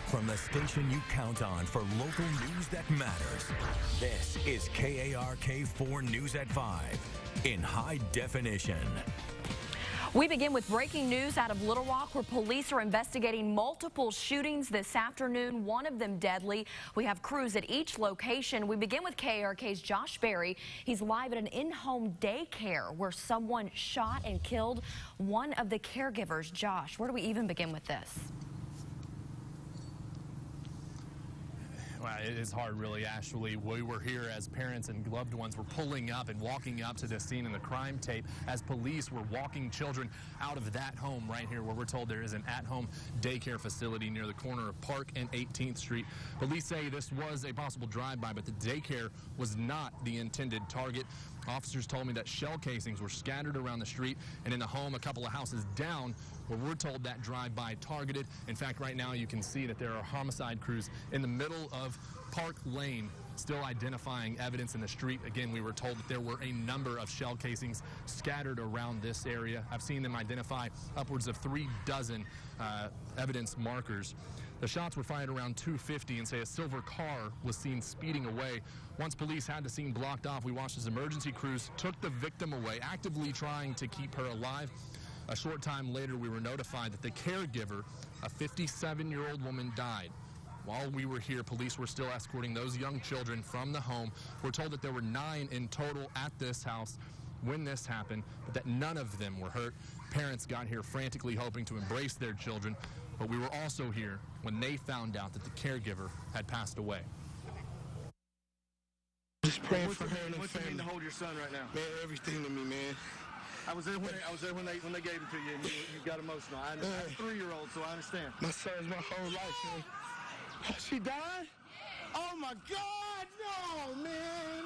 from the station you count on for local news that matters. This is KARK 4 News at 5 in high definition. We begin with breaking news out of Little Rock, where police are investigating multiple shootings this afternoon, one of them deadly. We have crews at each location. We begin with KARK's Josh Berry. He's live at an in-home daycare where someone shot and killed one of the caregivers. Josh, where do we even begin with this? Well, it is hard, really, Ashley. We were here as parents and loved ones were pulling up and walking up to the scene in the crime tape as police were walking children out of that home right here, where we're told there is an at-home daycare facility near the corner of Park and 18th Street. Police say this was a possible drive-by, but the daycare was not the intended target. Officers told me that shell casings were scattered around the street and in the home a couple of houses down, where we're told that drive-by targeted. In fact, right now you can see that there are homicide crews in the middle of Park Lane still identifying evidence in the street. Again, we were told that there were a number of shell casings scattered around this area. I've seen them identify upwards of 3 dozen evidence markers. The shots were fired around 2:50 and say a silver car was seen speeding away. Once police had the scene blocked off, we watched as emergency crews took the victim away, actively trying to keep her alive. A short time later, we were notified that the caregiver, a 57-year-old woman, died. While we were here, police were still escorting those young children from the home. We're told that there were 9 in total at this house when this happened, but that none of them were hurt. Parents got here frantically hoping to embrace their children, but we were also here when they found out that the caregiver had passed away. Just praying for her and her family. What do you mean to hold your son right now? Man, everything to me, man. I was there when they gave it to you, and you got emotional. I'm a 3-year-old, so I understand. My son's my whole life, man. She died? Oh my God, no, man.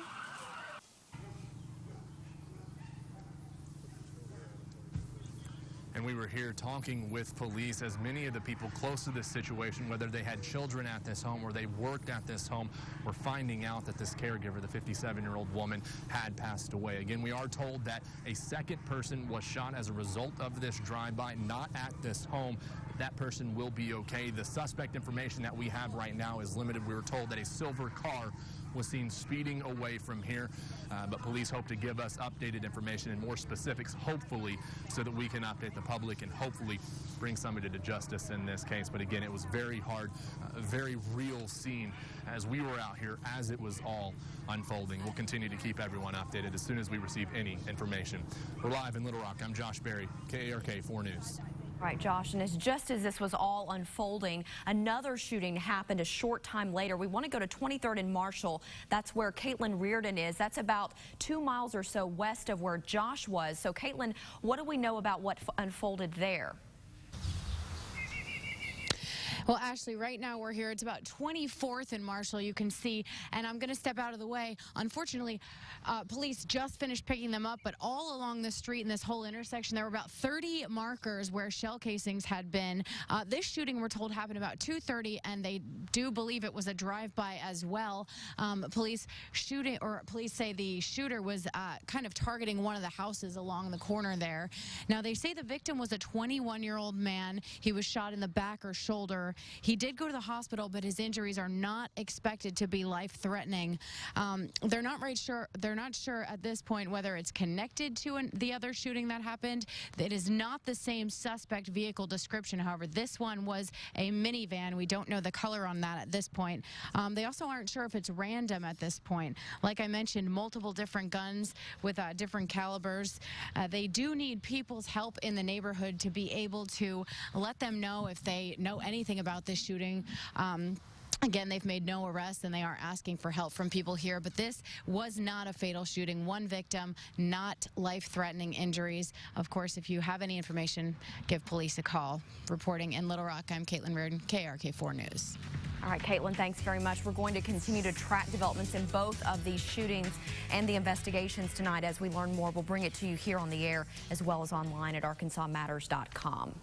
And we were here talking with police as many of the people close to this situation, whether they had children at this home or they worked at this home, were finding out that this caregiver, the 57-year-old woman, had passed away. Again, we are told that a second person was shot as a result of this drive-by, not at this home. That person will be okay. The suspect information that we have right now is limited. We were told that a silver car was seen speeding away from here, but police hope to give us updated information and more specifics, hopefully, so that we can update the public and hopefully bring somebody to justice in this case. But again, it was very hard, a very real scene as we were out here as it was all unfolding. We'll continue to keep everyone updated as soon as we receive any information. We're live in Little Rock. I'm Josh Berry, KARK 4 News. Right, Josh, and it's just as this was all unfolding, another shooting happened a short time later. We want to go to 23rd and Marshall. That's where Caitlin Reardon is. That's about 2 miles or so west of where Josh was. So, Caitlin, what do we know about what unfolded there? Well, Ashley, right now we're here. It's about 24th and Marshall, you can see, and I'm going to step out of the way. Unfortunately, police just finished picking them up, but all along the street in this whole intersection, there were about 30 markers where shell casings had been. This shooting, we're told, happened about 2:30, and they do believe it was a drive-by as well. Police say the shooter was kind of targeting one of the houses along the corner there. Now, they say the victim was a 21-year-old man. He was shot in the back or shoulder. He did go to the hospital, but his injuries are not expected to be life-threatening. They're not sure at this point whether it's connected to the other shooting that happened. It is not the same suspect vehicle description. However, this one was a minivan. We don't know the color on that at this point. They also aren't sure if it's random at this point. Like I mentioned, multiple different guns with different calibers. They do need people's help in the neighborhood to be able to let them know if they know anything about this shooting. Again, they've made no arrests, and they are asking for help from people here. But this was not a fatal shooting. One victim, not life-threatening injuries. Of course, if you have any information, give police a call. Reporting in Little Rock, I'm Caitlin Reardon, KARK 4 News. All right, Caitlin, thanks very much. We're going to continue to track developments in both of these shootings and the investigations tonight. As we learn more, we'll bring it to you here on the air as well as online at arkansasmatters.com.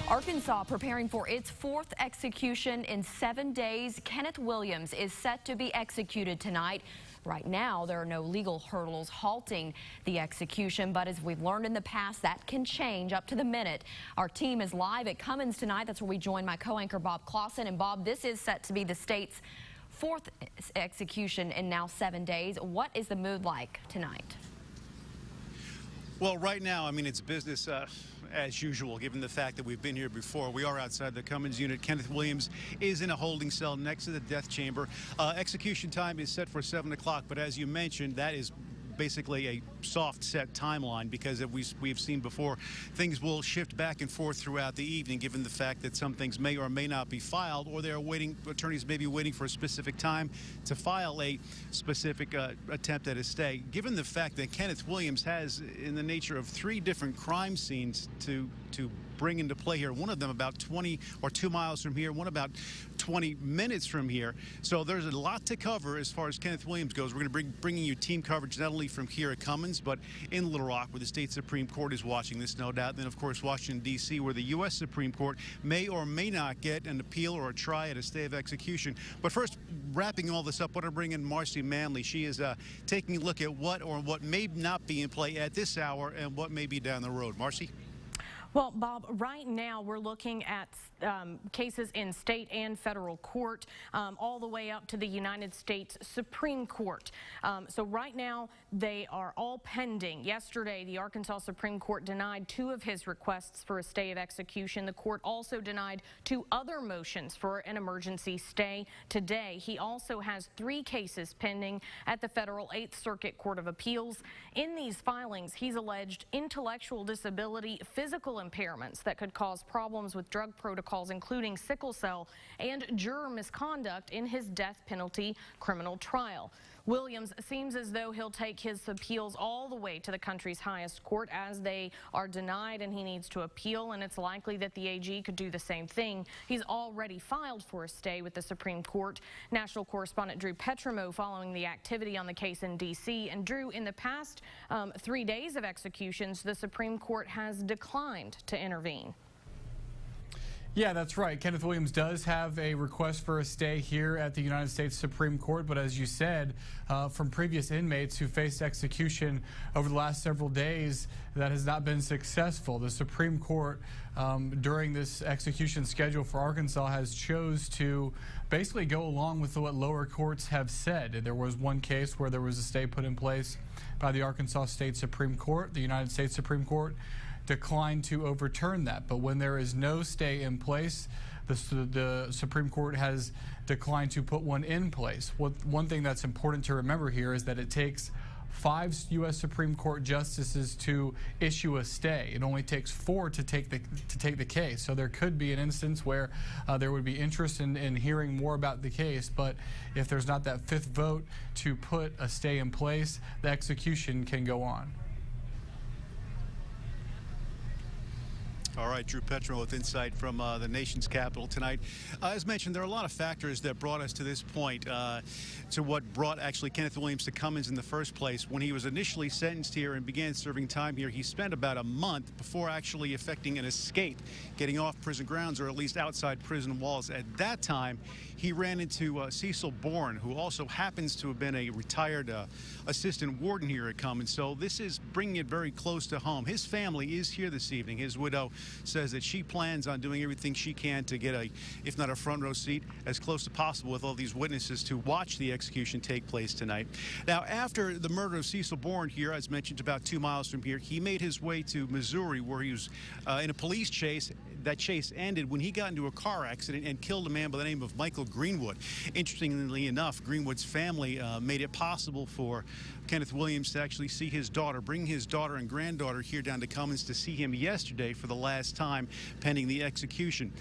Arkansas preparing for its 4th execution in 7 days. Kenneth Williams is set to be executed tonight. Right now, there are no legal hurdles halting the execution, but as we've learned in the past, that can change up to the minute. Our team is live at Cummins tonight. That's where we join my co-anchor Bob Clausen. And Bob, this is set to be the state's fourth execution in now 7 days. What is the mood like tonight? Well, right now, I mean, it's business as usual, given the fact that we've been here before. We are outside the Cummins unit. Kenneth Williams is in a holding cell next to the death chamber. Execution time is set for 7 o'clock, but as you mentioned, that is basically a soft set timeline because we've seen before, things will shift back and forth throughout the evening given the fact that some things may or may not be filed, or they're waiting, attorneys may be waiting for a specific time to file a specific attempt at a stay. Given the fact that Kenneth Williams has in the nature of 3 different crime scenes to bring into play here, one of them about 20 or 2 miles from here, one about 20 minutes from here. So there's a lot to cover as far as Kenneth Williams goes. We're going to be bringing you team coverage not only from here at Cummins, but in Little Rock, where the state Supreme Court is watching this, no doubt. And then, of course, Washington, D.C., where the U.S. Supreme Court may or may not get an appeal or a try at a stay of execution. But first, wrapping all this up, I want to bring in Marcy Manley. She is taking a look at what may not be in play at this hour and what may be down the road. Marcy? Well, Bob, right now we're looking at cases in state and federal court, all the way up to the United States Supreme Court. So right now they are all pending. Yesterday, the Arkansas Supreme Court denied 2 of his requests for a stay of execution. The court also denied 2 other motions for an emergency stay. Today, he also has 3 cases pending at the federal 8th Circuit Court of Appeals. In these filings, he's alleged intellectual disability, physical impairments that could cause problems with drug protocols, including sickle cell, and juror misconduct in his death penalty criminal trial. Williams seems as though he'll take his appeals all the way to the country's highest court as they are denied, and he needs to appeal, and it's likely that the AG could do the same thing. He's already filed for a stay with the Supreme Court. National correspondent Drew Petrimo following the activity on the case in D.C. And Drew, in the past 3 days of executions, the Supreme Court has declined to intervene. Yeah, that's right. Kenneth Williams does have a request for a stay here at the United States Supreme Court, but as you said, from previous inmates who faced execution over the last several days, that has not been successful. The Supreme Court, during this execution schedule for Arkansas, has chose to basically go along with what lower courts have said. There was one case where there was a stay put in place by the Arkansas State Supreme Court. The United States Supreme Court declined to overturn that. But when there is no stay in place, the Supreme Court has declined to put one in place. One thing that's important to remember here is that it takes 5 U.S. Supreme Court justices to issue a stay. It only takes 4 to take the case. So there could be an instance where there would be interest in hearing more about the case, but if there's not that 5th vote to put a stay in place, the execution can go on. All right, Drew Petrimo with insight from the nation's capital tonight. As mentioned, there are a lot of factors that brought us to this point, to what brought actually Kenneth Williams to Cummins in the first place. When he was initially sentenced here and began serving time here, he spent about a month before actually effecting an escape, getting off prison grounds or at least outside prison walls. At that time, he ran into Cecil Bourne, who also happens to have been a retired assistant warden here at Cummins. So this is bringing it very close to home. His family is here this evening. His widow says that she plans on doing everything she can to get a, if not a front row seat, as close as possible with all these witnesses to watch the execution take place tonight. Now, after the murder of Cecil Bourne here, as mentioned, about 2 miles from here, he made his way to Missouri, where he was in a police chase. That chase ended when he got into a car accident and killed a man by the name of Michael Greenwood. Interestingly enough, Greenwood's family made it possible for Kenneth Williams to actually see his daughter, bring his daughter and granddaughter here down to Cummins to see him yesterday for the last time pending the execution.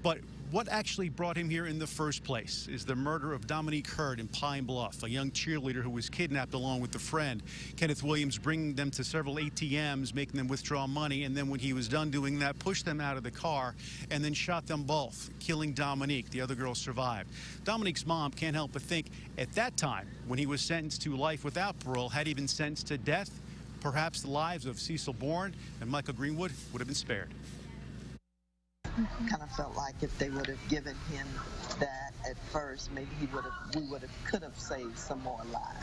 But what actually brought him here in the first place is the murder of Dominique Hurd in Pine Bluff, a young cheerleader who was kidnapped along with a friend. Kenneth Williams bringing them to several ATMs, making them withdraw money, and then when he was done doing that, pushed them out of the car and then shot them both, killing Dominique. The other girl survived. Dominique's mom can't help but think at that time, when he was sentenced to life without parole, had he been sentenced to death, perhaps the lives of Cecil Bourne and Michael Greenwood would have been spared. Kind of felt like if they would have given him that at first, maybe we could have saved some more lives.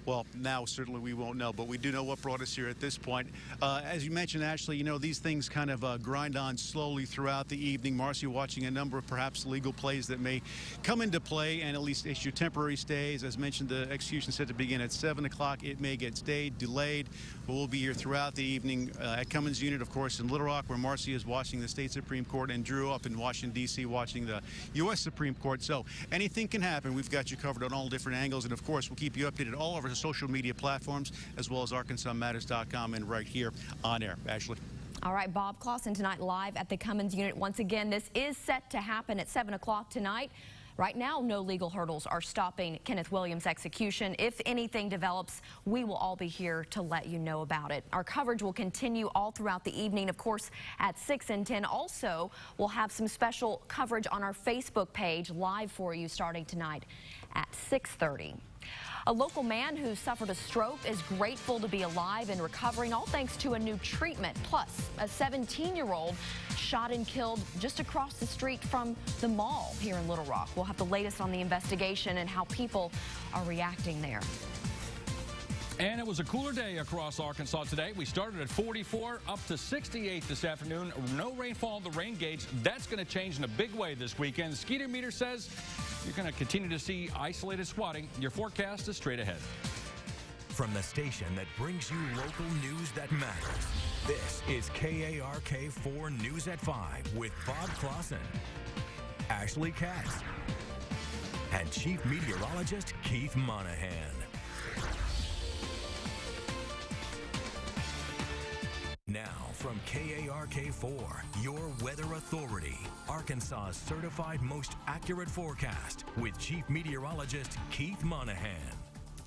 Well, now certainly we won't know, but we do know what brought us here at this point. As you mentioned, Ashley, you know, these things kind of grind on slowly throughout the evening. Marcy watching a number of perhaps legal plays that may come into play and at least issue temporary stays. As mentioned, the execution set to begin at 7 o'clock. It may get stayed, delayed, but we'll be here throughout the evening at Cummins Unit, of course, in Little Rock, where Marcy is watching the state Supreme Court, and Drew up in Washington, D.C., watching the U.S. Supreme Court. So anything can happen. We've got you covered on all different angles, and of course, we'll keep you updated all over the social media platforms, as well as ArkansasMatters.com and right here on air. Ashley. All right, Bob Clausen tonight live at the Cummins Unit. Once again, this is set to happen at 7 o'clock tonight. Right now, no legal hurdles are stopping Kenneth Williams' execution. If anything develops, we will all be here to let you know about it. Our coverage will continue all throughout the evening, of course, at 6 and 10. Also, we'll have some special coverage on our Facebook page live for you starting tonight at 6:30. A local man who suffered a stroke is grateful to be alive and recovering, all thanks to a new treatment. Plus, a 17-year-old shot and killed just across the street from the mall here in Little Rock. We'll have the latest on the investigation and how people are reacting there. And it was a cooler day across Arkansas today. We started at 44, up to 68 this afternoon. No rainfall on the rain gauge. That's going to change in a big way this weekend. The Skeeter meter says you're going to continue to see isolated swatting. Your forecast is straight ahead. From the station that brings you local news that matters, this is KARK4 News at 5 with Bob Clausen, Ashley Katz, and Chief Meteorologist Keith Monahan. Now, from KARK4, your weather authority, Arkansas's certified most accurate forecast with Chief Meteorologist Keith Monahan.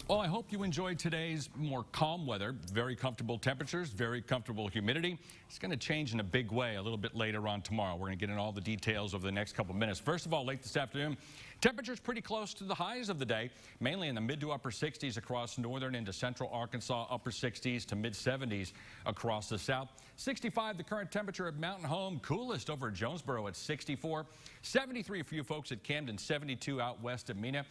Well, I hope you enjoyed today's more calm weather. Very comfortable temperatures, very comfortable humidity. It's going to change in a big way a little bit later on tomorrow. We're going to get in all the details over the next couple of minutes. First of all, late this afternoon, temperatures pretty close to the highs of the day, mainly in the mid to upper 60s across northern into central Arkansas, upper 60s to mid 70s across the south. 65 the current temperature at Mountain Home, coolest over at Jonesboro at 64. 73 for you folks at Camden, 72 out west at Mena.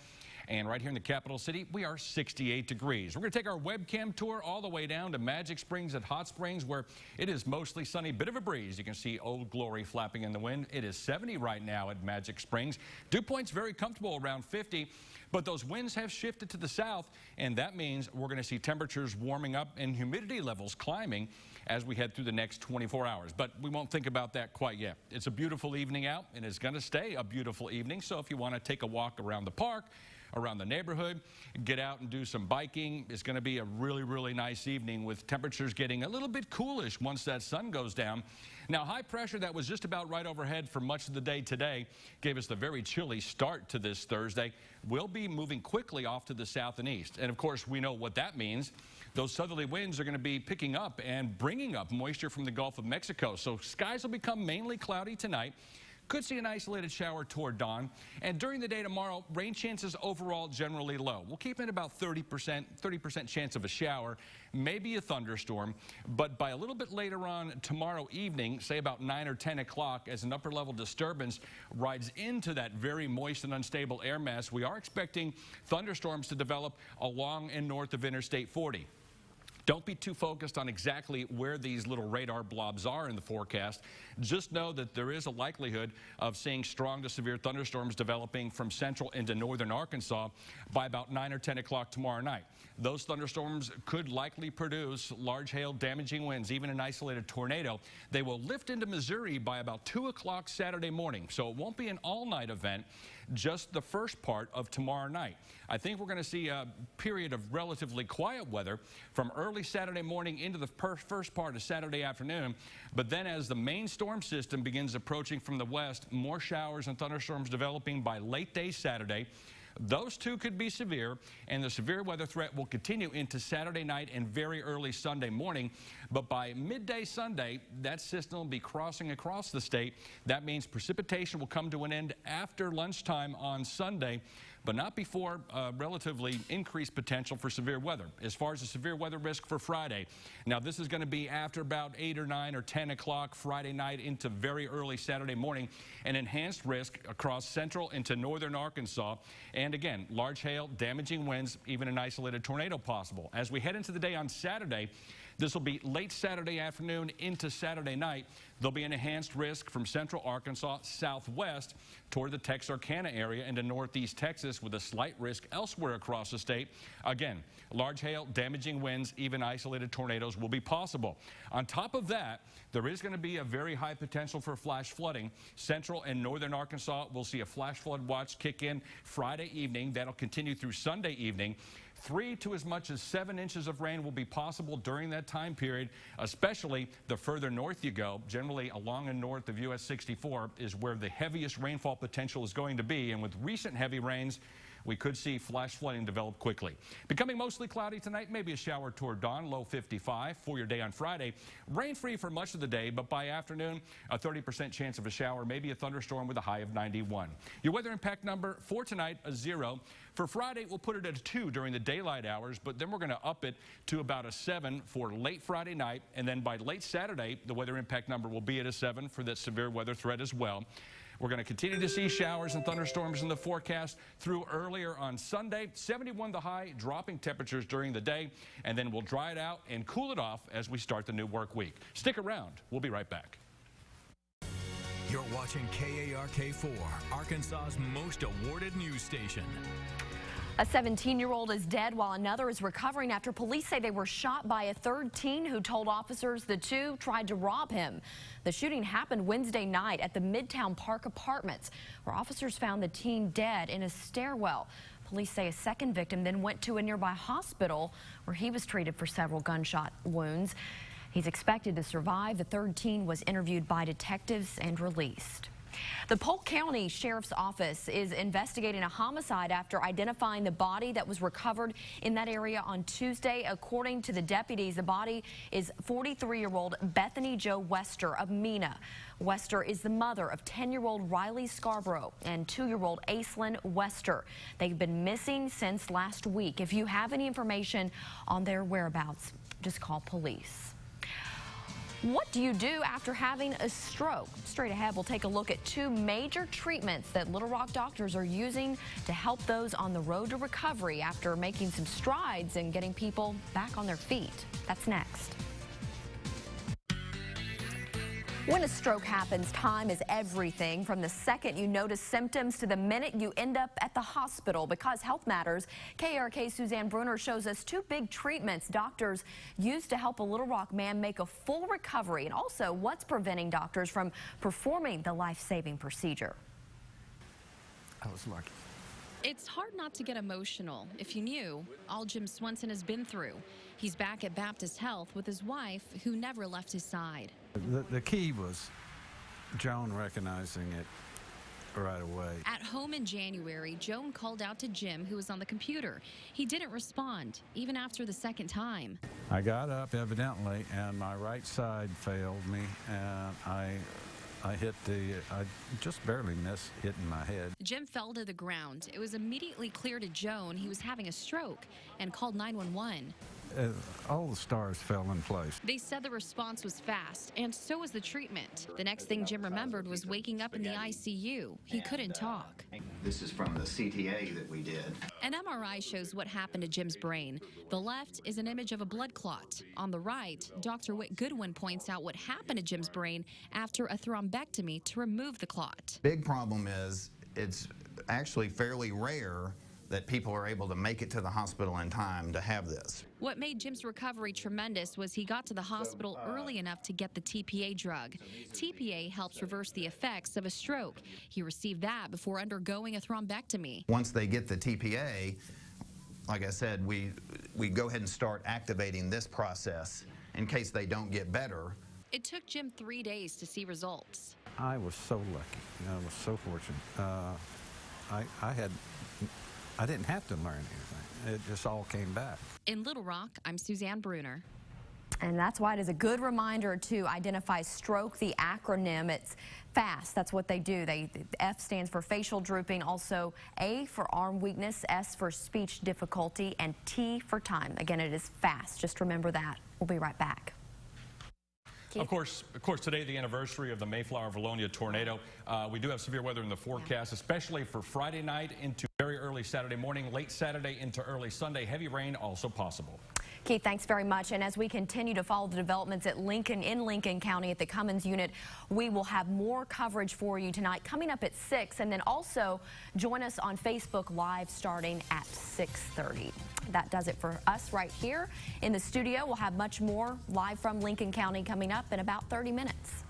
And right here in the capital city, we are 68 degrees. We're going to take our webcam tour all the way down to Magic Springs at Hot Springs, where it is mostly sunny, bit of a breeze. You can see Old Glory flapping in the wind. It is 70 right now at Magic Springs. Dew Point's very comfortable around 50, but those winds have shifted to the south, and that means we're going to see temperatures warming up and humidity levels climbing as we head through the next 24 hours. But we won't think about that quite yet. It's a beautiful evening out, and it's going to stay a beautiful evening. So if you want to take a walk around the park, around the neighborhood, get out and do some biking, it's going to be a really, really nice evening with temperatures getting a little bit coolish once that sun goes down. Now, high pressure that was just about right overhead for much of the day today gave us the very chilly start to this Thursday. We'll be moving quickly off to the south and east. And of course, we know what that means. Those southerly winds are going to be picking up and bringing up moisture from the Gulf of Mexico. So skies will become mainly cloudy tonight. Could see an isolated shower toward dawn. And during the day tomorrow, rain chances overall generally low. We'll keep it about 30% chance of a shower, maybe a thunderstorm. But by a little bit later on tomorrow evening, say about 9 or 10 o'clock, as an upper level disturbance rides into that very moist and unstable air mass, we are expecting thunderstorms to develop along and north of Interstate 40. Don't be too focused on exactly where these little radar blobs are in the forecast. Just know that there is a likelihood of seeing strong to severe thunderstorms developing from central into northern Arkansas by about 9 or 10 o'clock tomorrow night. Those thunderstorms could likely produce large hail, damaging winds, even an isolated tornado. They will lift into Missouri by about 2 o'clock Saturday morning, so it won't be an all-night event, just the first part of tomorrow night. I think we're going to see a period of relatively quiet weather from early Saturday morning into the first part of Saturday afternoon, but then as the main storm system begins approaching from the west, more showers and thunderstorms developing by late day Saturday. Those two could be severe, and the severe weather threat will continue into Saturday night and very early Sunday morning. But by midday Sunday, that system will be crossing across the state. That means precipitation will come to an end after lunchtime on Sunday. but not before relatively increased potential for severe weather. As far as the severe weather risk for Friday, now this is going to be after about 8 or 9 or 10 o'clock Friday night into very early Saturday morning, an enhanced risk across central into northern Arkansas, and again, large hail, damaging winds, even an isolated tornado possible. As we head into the day on Saturday, this will be late Saturday afternoon into Saturday night. There'll be an enhanced risk from central Arkansas southwest toward the Texarkana area into northeast Texas, with a slight risk elsewhere across the state. Again, large hail, damaging winds, even isolated tornadoes will be possible. On top of that, there is going to be a very high potential for flash flooding. Central and northern Arkansas will see a flash flood watch kick in Friday evening. That'll continue through Sunday evening. 3 to as much as 7 inches of rain will be possible during that time period, especially the further north you go. Generally along and north of US 64 is where the heaviest rainfall potential is going to be, and with recent heavy rains, we could see flash flooding develop quickly. Becoming mostly cloudy tonight, maybe a shower toward dawn, low 55 for your day on Friday. Rain-free for much of the day, but by afternoon, a 30% chance of a shower, maybe a thunderstorm with a high of 91. Your weather impact number for tonight, a 0. For Friday, we'll put it at a 2 during the daylight hours, but then we're going to up it to about a 7 for late Friday night, and then by late Saturday, the weather impact number will be at a 7 for that severe weather threat as well. We're going to continue to see showers and thunderstorms in the forecast through earlier on Sunday. 71 the high, dropping temperatures during the day, and then we'll dry it out and cool it off as we start the new work week. Stick around. We'll be right back. You're watching KARK4, Arkansas's most awarded news station. A 17-year-old is dead while another is recovering after police say they were shot by a third teen who told officers the two tried to rob him. The shooting happened Wednesday night at the Midtown Park Apartments, where officers found the teen dead in a stairwell. Police say a second victim then went to a nearby hospital where he was treated for several gunshot wounds. He's expected to survive. The third teen was interviewed by detectives and released. The Polk County Sheriff's Office is investigating a homicide after identifying the body that was recovered in that area on Tuesday. According to the deputies, the body is 43-year-old Bethany Jo Wester of Mena. Wester is the mother of 10-year-old Riley Scarborough and 2-year-old Aislinn Wester. They've been missing since last week. If you have any information on their whereabouts, just call police. What do you do after having a stroke? Straight ahead, we'll take a look at 2 major treatments that Little Rock doctors are using to help those on the road to recovery after making some strides and getting people back on their feet. That's next. When a stroke happens, time is everything. From the second you notice symptoms to the minute you end up at the hospital. Because health matters, KARK's Suzanne Bruner shows us 2 big treatments doctors use to help a Little Rock man make a full recovery, and also what's preventing doctors from performing the life-saving procedure. I was lucky. It's hard not to get emotional if you knew all Jim Swenson has been through. He's back at Baptist Health with his wife, who never left his side. The key was Joan recognizing it right away. At home in January, Joan called out to Jim, who was on the computer. He didn't respond, even after the second time. I got up, evidently, and my right side failed me, and I just barely missed hitting my head. Jim fell to the ground. It was immediately clear to Joan he was having a stroke and called 911. All the stars fell in place. They said the response was fast, and so was the treatment. The next thing Jim remembered was waking up in the ICU. He couldn't talk. This is from the CTA that we did. An MRI shows what happened to Jim's brain. The left is an image of a blood clot. On the right, Dr. Whit Goodwin points out what happened to Jim's brain after a thrombectomy to remove the clot. Big problem is it's actually fairly rare that people are able to make it to the hospital in time to have this. What made Jim's recovery tremendous was he got to the hospital early enough to get the TPA drug. TPA helps reverse the effects of a stroke. He received that before undergoing a thrombectomy. Once they get the TPA, like I said, we go ahead and start activating this process in case they don't get better. It took Jim 3 days to see results. I was so lucky. I was so fortunate. I didn't have to learn anything. It just all came back. In Little Rock, I'm Suzanne Bruner. And that's why it is a good reminder to identify stroke, the acronym. It's FAST. That's what they do. The F stands for facial drooping, also A for arm weakness, S for speech difficulty, and T for time. Again, it is FAST. Just remember that. We'll be right back. Of course, today, the anniversary of the Mayflower-Valonia tornado. We do have severe weather in the forecast, especially for Friday night into very early Saturday morning, late Saturday into early Sunday. Heavy rain also possible. Keith, thanks very much. And as we continue to follow the developments in Lincoln County at the Cummins unit, we will have more coverage for you tonight coming up at 6. And then also join us on Facebook Live starting at 6:30. That does it for us right here in the studio. We'll have much more live from Lincoln County coming up in about 30 minutes.